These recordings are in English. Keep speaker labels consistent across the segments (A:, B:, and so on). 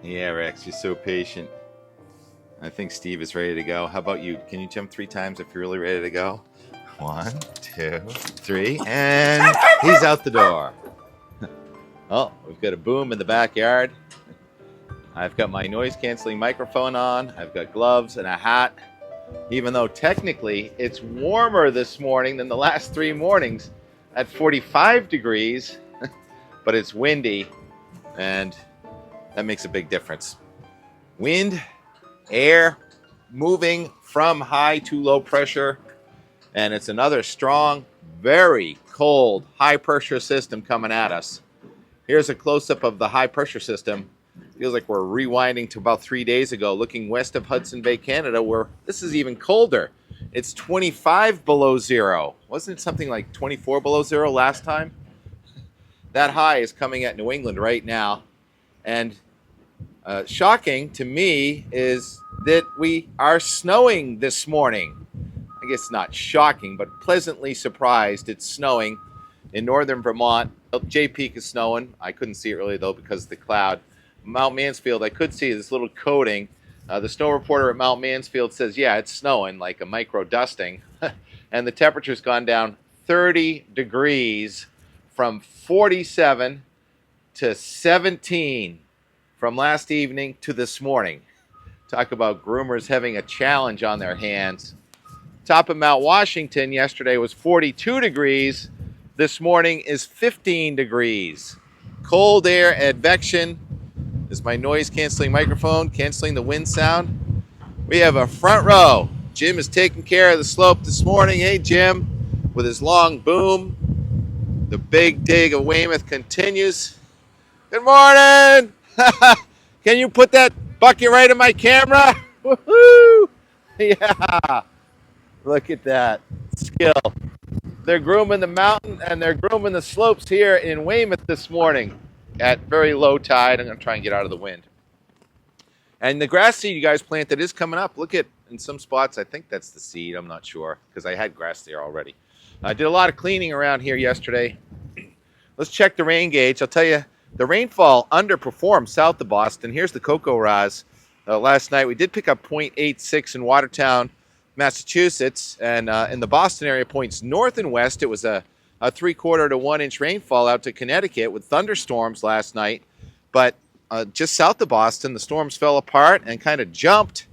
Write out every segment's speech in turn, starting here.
A: Yeah, Rex, you're so patient. I think Steve is ready to go. How about you? Can you jump 3 times if you're really ready to go? 1, 2, 3, and he's out the door. Oh, we've got a boom in the backyard. I've got my noise-canceling microphone on. I've got gloves and a hat. Even though technically it's warmer this morning than the last 3 mornings at 45 degrees, but it's windy, and that makes a big difference. Wind, air, moving from high to low pressure, and it's another strong, very cold, high-pressure system coming at us. Here's a close-up of the high-pressure system. Feels like we're rewinding to about 3 days ago, looking west of Hudson Bay, Canada, where this is even colder. It's 25 below zero. Wasn't it something like 24 below zero last time? That high is coming at New England right now. And shocking to me is that we are snowing this morning. I guess not shocking, but pleasantly surprised. It's snowing in northern Vermont. Jay Peak is snowing. I couldn't see it really, though, because of the cloud. Mount Mansfield, I could see this little coating. The snow reporter at Mount Mansfield says, yeah, it's snowing, like a micro dusting. And the temperature's gone down 30 degrees from 47 to 17 from last evening to this morning. Talk about groomers having a challenge on their hands. Top of Mount Washington yesterday was 42 degrees. This morning is 15 degrees. Cold air advection. This is my noise-canceling microphone, canceling the wind sound. We have a front row. Jim is taking care of the slope this morning. Hey, Jim, with his long boom. The big dig of Weymouth continues. Good morning. Can you put that bucket right in my camera? Woohoo! Yeah. Look at that skill. They're grooming the mountain and they're grooming the slopes here in Weymouth this morning at very low tide. I'm going to try and get out of the wind. And the grass seed you guys planted is coming up. Look at, in some spots, I think that's the seed. I'm not sure because I had grass there already. I did a lot of cleaning around here yesterday. Let's check the rain gauge. I'll tell you, the rainfall underperformed south of Boston. Here's the Cocoa Rise. Last night we did pick up 0.86 in Watertown, Massachusetts, and in the Boston area points north and west, it was a 3/4 to 1 inch rainfall out to Connecticut with thunderstorms last night. But just south of Boston, the storms fell apart and kind of jumped.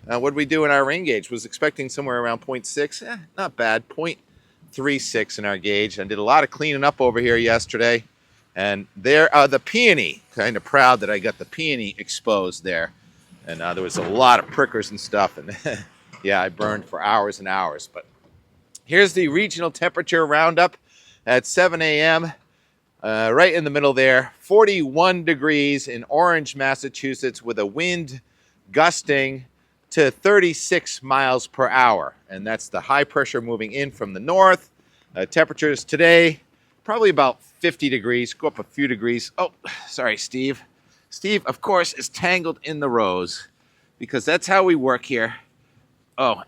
A: What did we do in our rain gauge? Was expecting somewhere around 0.6. Not bad, 0.36 in our gauge. I did a lot of cleaning up over here yesterday. And there, the peony, kind of proud that I got the peony exposed there. And there was a lot of prickers and stuff. And yeah, I burned for hours and hours. But here's the regional temperature roundup at 7 a.m. Right in the middle there, 41 degrees in Orange, Massachusetts, with a wind gusting to 36 miles per hour. And that's the high pressure moving in from the north. Temperatures today, probably about 50 degrees, go up a few degrees. Oh, sorry, Steve. Steve, of course, is tangled in the rose because that's how we work here. Oh,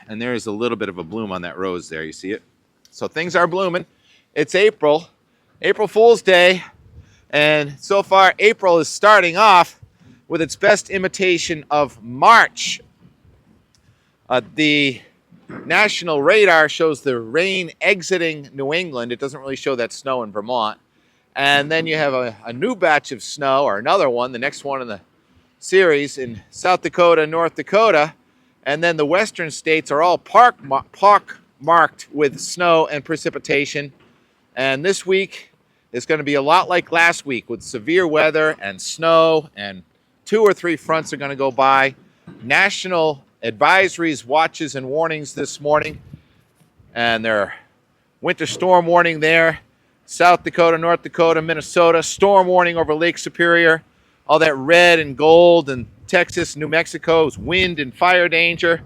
A: and there is a little bit of a bloom on that rose there. You see it? So things are blooming. It's April Fool's Day. And so far, April is starting off with its best imitation of March. The national radar shows the rain exiting New England. It doesn't really show that snow in Vermont. And then you have a new batch of snow, or another one, the next one in the series, in South Dakota, North Dakota. And then the western states are all marked with snow and precipitation. And this week is going to be a lot like last week with severe weather and snow, and 2 or 3 fronts are going to go by. National advisories, watches, and warnings this morning. And there are winter storm warning there. South Dakota, North Dakota, Minnesota, storm warning over Lake Superior. All that red and gold, and Texas, New Mexico's wind and fire danger.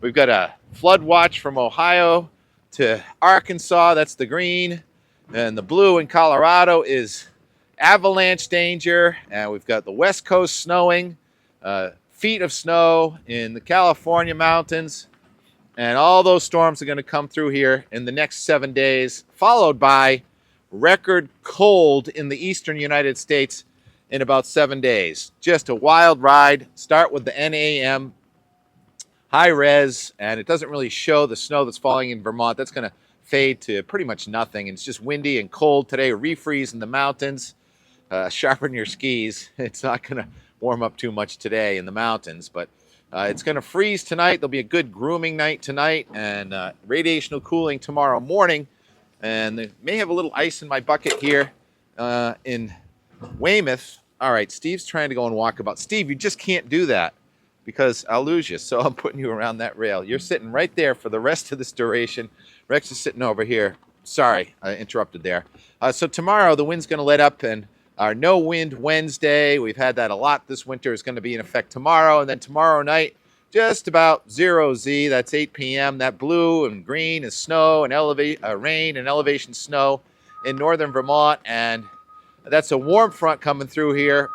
A: We've got a flood watch from Ohio to Arkansas. That's the green. And the blue in Colorado is avalanche danger. And we've got the West Coast snowing. Feet of snow in the California mountains, and all those storms are going to come through here in the next 7 days, followed by record cold in the eastern United States in about 7 days. Just a wild ride. Start with the NAM high res, and it doesn't really show the snow that's falling in Vermont. That's going to fade to pretty much nothing. It's just windy and cold today. Refreeze in the mountains. Sharpen your skis. It's not going to warm up too much today in the mountains, but it's going to freeze tonight. There'll be a good grooming night tonight, and radiational cooling tomorrow morning. And they may have a little ice in my bucket here in Weymouth. All right, Steve's trying to go and walk about. Steve, you just can't do that because I'll lose you. So I'm putting you around that rail. You're sitting right there for the rest of this duration. Rex is sitting over here. Sorry, I interrupted there. So tomorrow the wind's going to let up, and our no wind Wednesday, we've had that a lot this winter, is going to be in effect tomorrow. And then tomorrow night, just about 0Z, that's 8 p.m. That blue and green is snow and rain and elevation snow in northern Vermont. And that's a warm front coming through here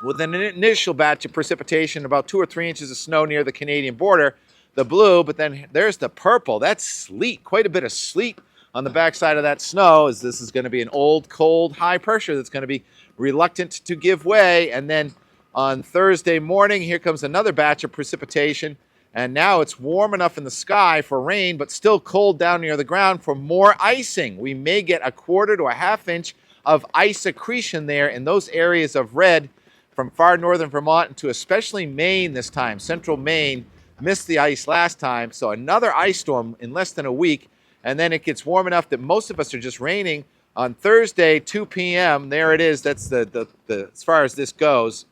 A: with an initial batch of precipitation, about 2 or 3 inches of snow near the Canadian border, the blue. But then there's the purple. That's sleet, quite a bit of sleet on the backside of that snow, as this is going to be an old, cold, high pressure that's going to be reluctant to give way. And then on Thursday morning, here comes another batch of precipitation. And now it's warm enough in the sky for rain, but still cold down near the ground for more icing. We may get a 1/4 to a 1/2 inch of ice accretion there in those areas of red from far northern Vermont into especially Maine this time. Central Maine missed the ice last time, so another ice storm in less than a week. And then it gets warm enough that most of us are just raining on Thursday, 2 p.m. There it is. That's the as far as this goes.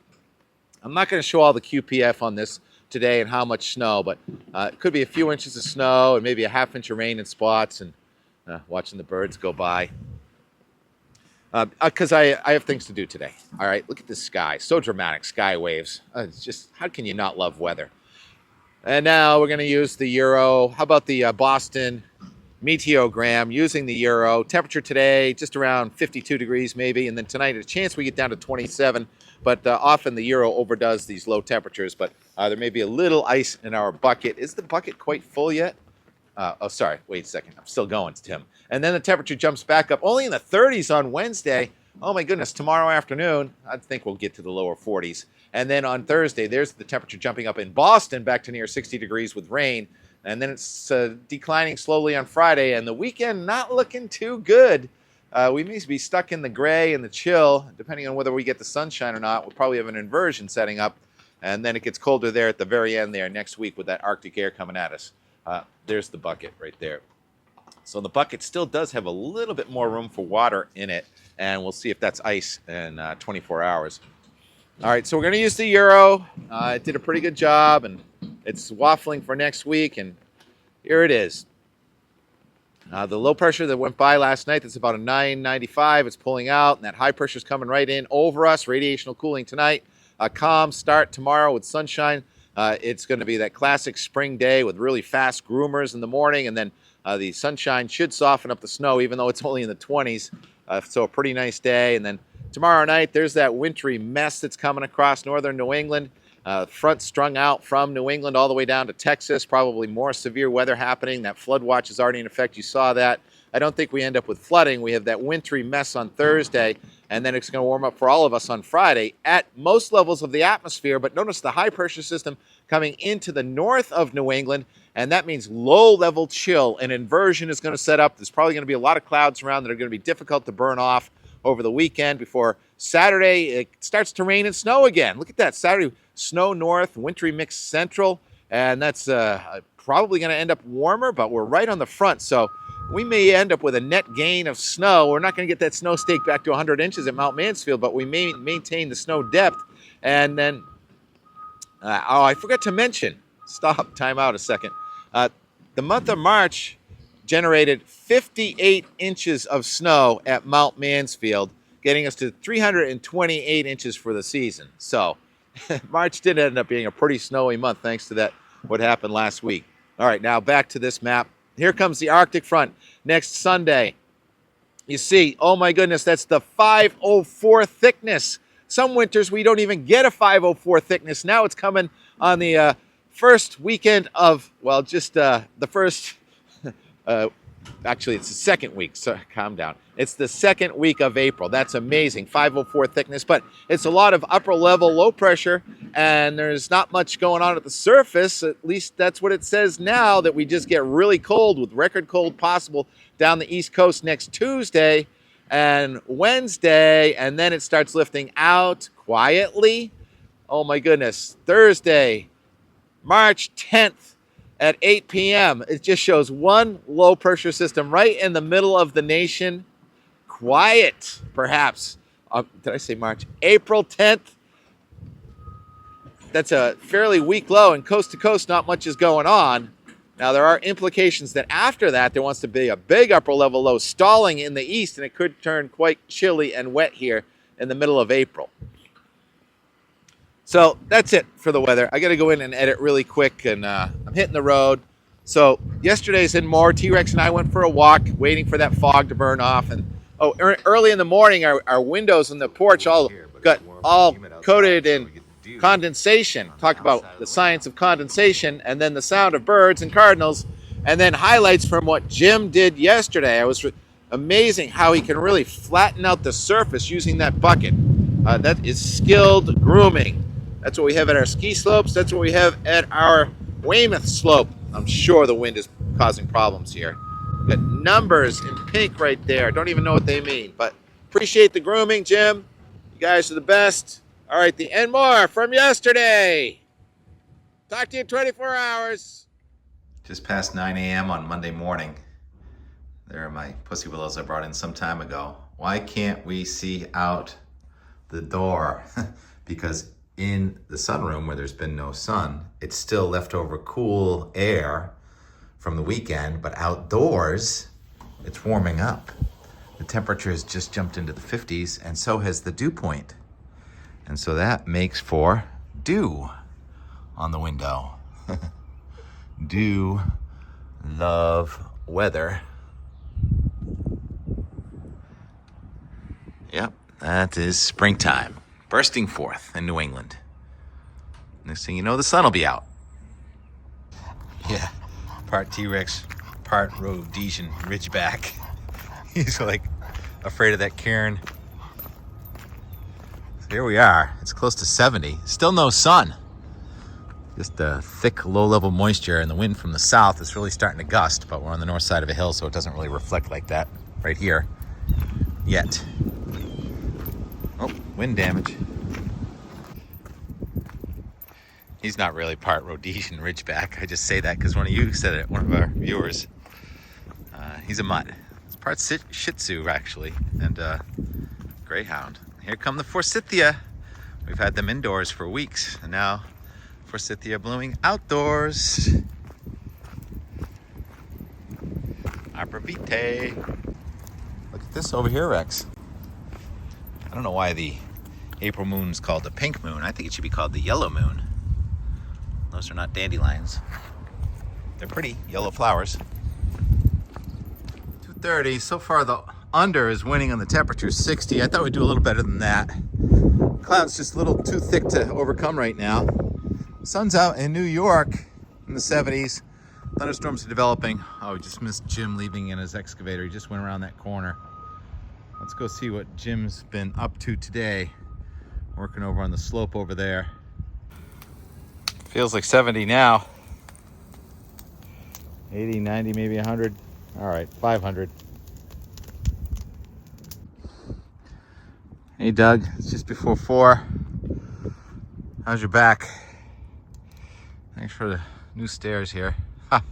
A: I'm not going to show all the QPF on this today and how much snow, but it could be a few inches of snow and maybe a 1/2 inch of rain in spots, and watching the birds go by. Because I have things to do today. All right, look at this sky. So dramatic, sky waves. It's just, how can you not love weather? And now we're going to use the Euro. How about the Boston meteogram using the Euro? Temperature today, just around 52 degrees maybe. And then tonight, a chance we get down to 27. But often the Euro overdoes these low temperatures. But there may be a little ice in our bucket. Is the bucket quite full yet? Oh, sorry. Wait a second. I'm still going, Tim. And then the temperature jumps back up only in the 30s on Wednesday. Oh, my goodness. Tomorrow afternoon, I think we'll get to the lower 40s. And then on Thursday, there's the temperature jumping up in Boston back to near 60 degrees with rain. And then it's declining slowly on Friday. And the weekend not looking too good. We may be stuck in the gray and the chill, depending on whether we get the sunshine or not. We'll probably have an inversion setting up. And then it gets colder there at the very end there next week with that Arctic air coming at us. There's the bucket right there. So the bucket still does have a little bit more room for water in it, and we'll see if that's ice in 24 hours. All right, so we're going to use the Euro. It did a pretty good job, and it's waffling for next week, and here it is. The low pressure that went by last night, that's about a 995. It's pulling out, and that high pressure is coming right in over us. Radiational cooling tonight. A calm start tomorrow with sunshine. It's going to be that classic spring day with really fast groomers in the morning, and then the sunshine should soften up the snow, even though it's only in the 20s. So a pretty nice day. And then tomorrow night, there's that wintry mess that's coming across northern New England. Front strung out from New England all the way down to Texas. Probably more severe weather happening. That flood watch is already in effect. You saw that. I don't think we end up with flooding. We have that wintry mess on Thursday, and then it's going to warm up for all of us on Friday at most levels of the atmosphere. But notice the high pressure system coming into the north of New England, and that means low-level chill. An inversion is going to set up. There's probably going to be a lot of clouds around that are going to be difficult to burn off over the weekend before Saturday. It starts to rain and snow again. Look at that. Saturday, snow north, wintry mix central, and that's probably going to end up warmer, but we're right on the front, so we may end up with a net gain of snow. We're not going to get that snow stake back to 100 inches at Mount Mansfield, but we may maintain the snow depth. And then, I forgot to mention, time out a second. The month of March generated 58 inches of snow at Mount Mansfield, getting us to 328 inches for the season. So March did end up being a pretty snowy month thanks to that, what happened last week. All right, now back to this map. Here comes the Arctic front next Sunday. You see, oh my goodness, that's the 504 thickness. Some winters we don't even get a 504 thickness. Now it's coming on the first weekend of, well, just the first Actually, it's the second week, so calm down. It's the second week of April. That's amazing, 504 thickness, but it's a lot of upper level, low pressure, and there's not much going on at the surface. At least that's what it says now, that we just get really cold with record cold possible down the East Coast next Tuesday and Wednesday, and then it starts lifting out quietly. Oh my goodness, Thursday, March 10th. At 8 p.m., it just shows one low pressure system right in the middle of the nation. Quiet, perhaps. Did I say March? April 10th. That's a fairly weak low, and coast to coast, not much is going on. Now, there are implications that after that, there wants to be a big upper level low stalling in the east, and it could turn quite chilly and wet here in the middle of April. So that's it for the weather. I got to go in and edit really quick, and I'm hitting the road. So yesterday's and more, T-Rex and I went for a walk, waiting for that fog to burn off. And early in the morning, our windows on the porch got all coated in condensation. Talk about the science of condensation, and then the sound of birds and cardinals, and then highlights from what Jim did yesterday. It was amazing how he can really flatten out the surface using that bucket. That is skilled grooming. That's what we have at our ski slopes. That's what we have at our Weymouth slope. I'm sure the wind is causing problems here. Got numbers in pink right there. Don't even know what they mean, but appreciate the grooming, Jim. You guys are the best. All right, the and more from yesterday. Talk to you in 24 hours. Just past 9 a.m. on Monday morning. There are my pussy willows I brought in some time ago. Why can't we see out the door? Because in the sunroom where there's been no sun, it's still leftover cool air from the weekend, but outdoors, it's warming up. The temperature has just jumped into the 50s, and so has the dew point. And so that makes for dew on the window. Dew, love, weather. Yep, that is springtime, bursting forth in New England. Next thing you know, the sun will be out. Yeah, part T-Rex, part Rhodesian Ridgeback. He's like afraid of that cairn. So here we are. It's close to 70. Still no sun. Just a thick, low-level moisture, and the wind from the south is really starting to gust, but we're on the north side of a hill, so it doesn't really reflect like that right here yet. Oh, wind damage. He's not really part Rhodesian Ridgeback. I just say that because one of you said it, one of our viewers. He's a mutt. It's part Shih Tzu, actually, and Greyhound. Here come the Forsythia. We've had them indoors for weeks, and now Forsythia blooming outdoors. Arbor vitae. Look at this over here, Rex. I don't know why the April moon is called the pink moon. I think it should be called the yellow moon. Those are not dandelions. They're pretty yellow flowers. 2:30. So far the under is winning on the temperature, 60. I thought we'd do a little better than that. Cloud's just a little too thick to overcome right now. Sun's out in New York in the 70s. Thunderstorms are developing. Oh, we just missed Jim leaving in his excavator. He just went around that corner. Let's go see what Jim's been up to today. Working over on the slope over there. Feels like 70 now. 80, 90, maybe 100. All right, 500. Hey Doug, it's just before 4. How's your back? Thanks for the new stairs here. Ha.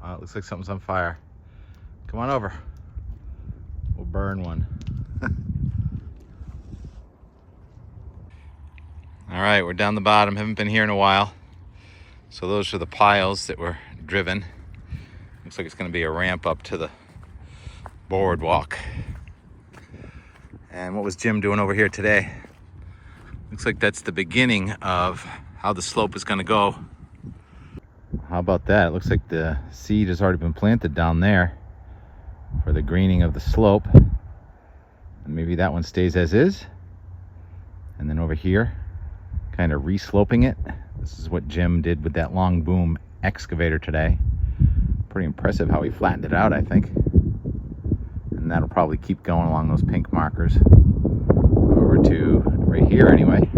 A: Wow, it looks like something's on fire. Come on over. We'll burn one. All right, we're down the bottom. Haven't been here in a while. So those are the piles that were driven. Looks like it's going to be a ramp up to the boardwalk. And what was Jim doing over here today? Looks like that's the beginning of how the slope is going to go. How about that? It looks like the seed has already been planted down there for the greening of the slope. And maybe that one stays as is. And then over here, kind of re-sloping it. This is what Jim did with that long boom excavator today. Pretty impressive how he flattened it out, I think. And that'll probably keep going along those pink markers over to right here anyway.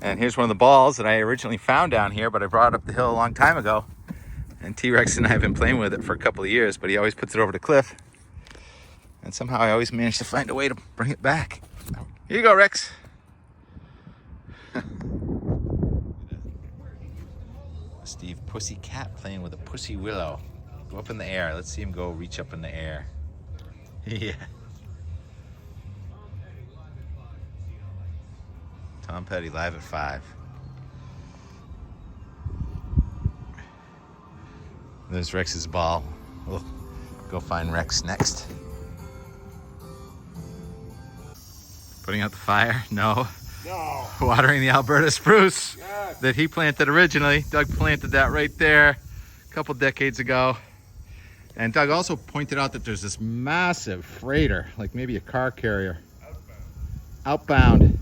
A: And here's one of the balls that I originally found down here, but I brought it up the hill a long time ago. And T-Rex and I have been playing with it for a couple of years, but he always puts it over the cliff. And somehow I always manage to find a way to bring it back. Here you go, Rex. Steve Pussy Cat playing with a pussy willow. Go up in the air. Let's see him go reach up in the air. Yeah. Tom Petty live at 5. There's Rex's ball. We'll go find Rex next. Putting out the fire? No.
B: No.
A: Watering the Alberta spruce.
B: Yes.
A: That he planted originally. Doug planted that right there a couple decades ago. And Doug also pointed out that there's this massive freighter, like maybe a car carrier. Outbound.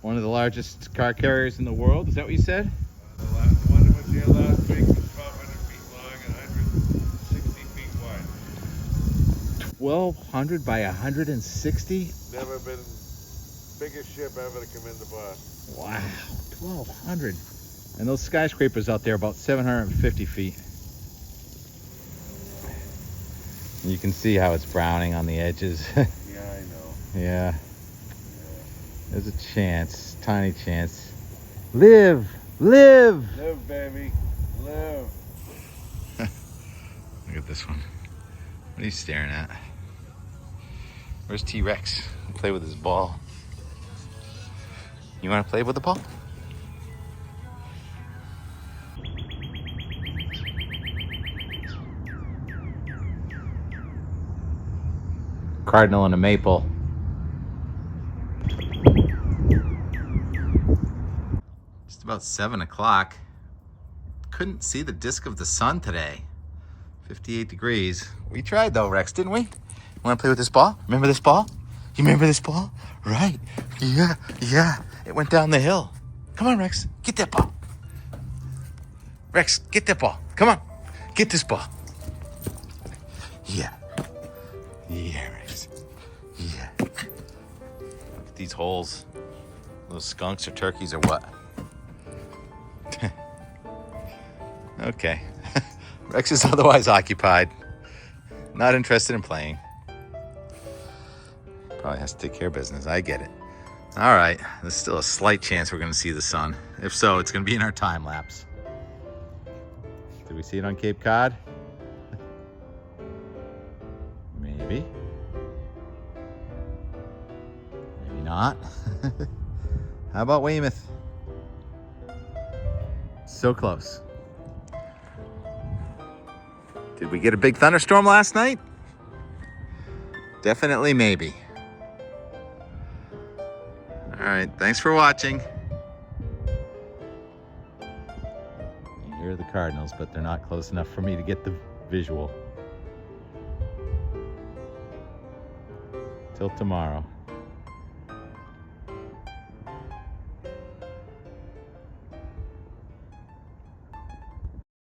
A: One of the largest car carriers in the world. Is that what you said?
B: The one that was here last week was 1,200 feet long and 160 feet wide.
A: 1,200 by 160?
B: Never been biggest ship ever to come in the bar.
A: Wow, 1,200. And those skyscrapers out there about 750 feet. You can see how it's browning on the edges.
B: Yeah, I know.
A: Yeah. There's a chance, tiny chance. Live, live.
B: Live, baby, live.
A: Look at this one. What are you staring at? Where's T-Rex? Play with his ball. You want to play with the ball? Cardinal and a maple. Just about 7 o'clock. Couldn't see the disk of the sun today. 58 degrees. We tried though, Rex, didn't we? Want to play with this ball? Remember this ball? You remember this ball? Right. Yeah, yeah. It went down the hill. Come on, Rex. Get that ball. Rex, get that ball. Come on. Get this ball. Yeah. Yeah, Rex. Yeah. Look at these holes. Those skunks or turkeys or what? Okay. Rex is otherwise occupied. Not interested in playing. Probably has to take care of business. I get it. All right. There's still a slight chance we're going to see the sun. If so, it's going to be in our time lapse. Did we see it on Cape Cod? Maybe. Maybe not. How about Weymouth? So close. Did we get a big thunderstorm last night? Definitely maybe. All right, thanks for watching. You hear the cardinals, but they're not close enough for me to get the visual. Till tomorrow.